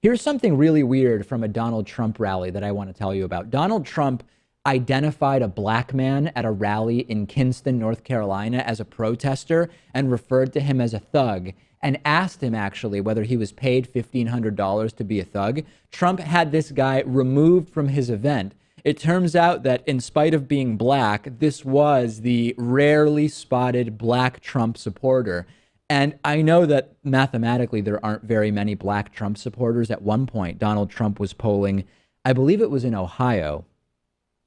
Here's something really weird from a Donald Trump rally that I want to tell you about. Donald Trump identified a black man at a rally in Kinston, North Carolina, as a protester and referred to him as a thug and asked him actually whether he was paid $1,500 to be a thug. Trump had this guy removed from his event. It turns out that in spite of being black, this was the rarely spotted black Trump supporter. And I know that mathematically there aren't very many black Trump supporters. At one point, Donald Trump was polling, I believe it was in Ohio.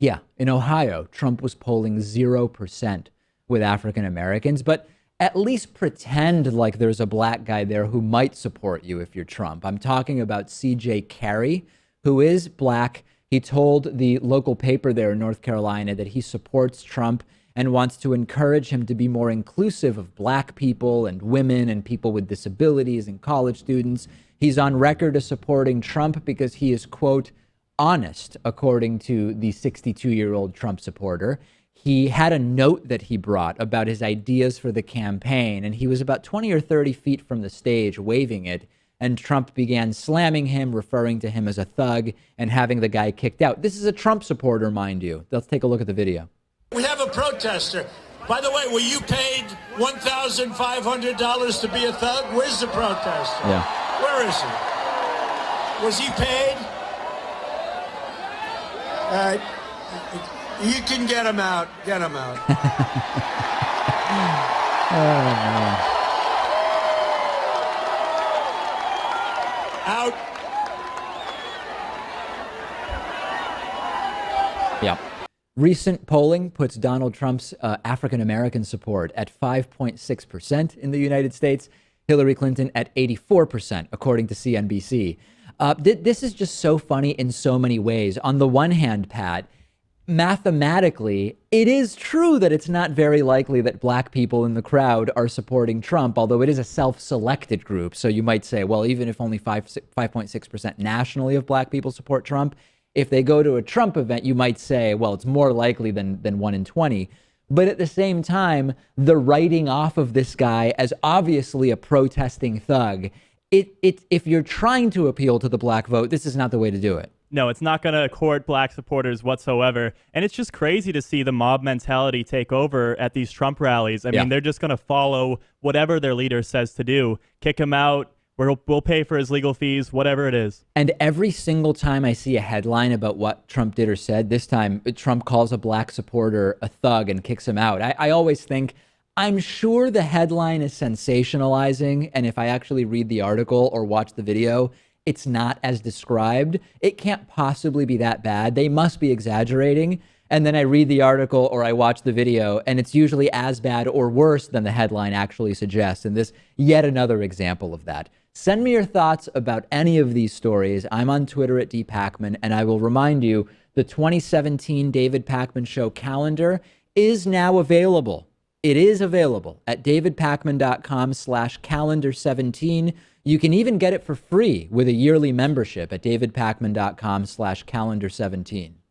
Yeah, in Ohio, Trump was polling 0% with African Americans. But at least pretend like there's a black guy there who might support you if you're Trump. I'm talking about C.J. Carey, who is black. He told the local paper there in North Carolina that he supports Trump and wants to encourage him to be more inclusive of black people and women and people with disabilities and college students. He's on record as supporting Trump because he is, quote, honest, according to the 62-year-old Trump supporter. He had a note that he brought about his ideas for the campaign, and he was about 20 or 30 feet from the stage waving it, and Trump began slamming him, referring to him as a thug, and having the guy kicked out. This is a Trump supporter, mind you. Let's take a look at the video. We have a protester. By the way, were you paid $1,500 to be a thug? Where's the protester? Yeah. Where is he? Was he paid? You can get him out. Get him out. Oh, man. Out. Yeah. Recent polling puts Donald Trump's African-American support at 5.6% in the United States, Hillary Clinton at 84%, according to CNBC. This is just so funny in so many ways. On the one hand, Pat, mathematically, it is true that it's not very likely that black people in the crowd are supporting Trump, although it is a self-selected group. So you might say, well, even if only 5.6% nationally of black people support Trump, if they go to a Trump event, you might say, well, it's more likely than 1 in 20. But at the same time, the writing off of this guy as obviously a protesting thug, if you're trying to appeal to the black vote, this is not the way to do it. No, it's not going to court black supporters whatsoever. And it's just crazy to see the mob mentality take over at these Trump rallies. I mean, they're just going to follow whatever their leader says to do, kick him out. We'll pay for his legal fees, whatever it is. And every single time I see a headline about what Trump did or said, this time Trump calls a black supporter a thug and kicks him out. I always think, I'm sure the headline is sensationalizing. And if I actually read the article or watch the video, it's not as described. It can't possibly be that bad. They must be exaggerating. And then I read the article or I watch the video, and it's usually as bad or worse than the headline actually suggests. And this yet another example of that. Send me your thoughts about any of these stories. I'm on Twitter at @DPakman, and I will remind you the 2017 David Pakman Show calendar is now available. It is available at davidpakman.com/calendar17. You can even get it for free with a yearly membership at davidpakman.com/calendar17.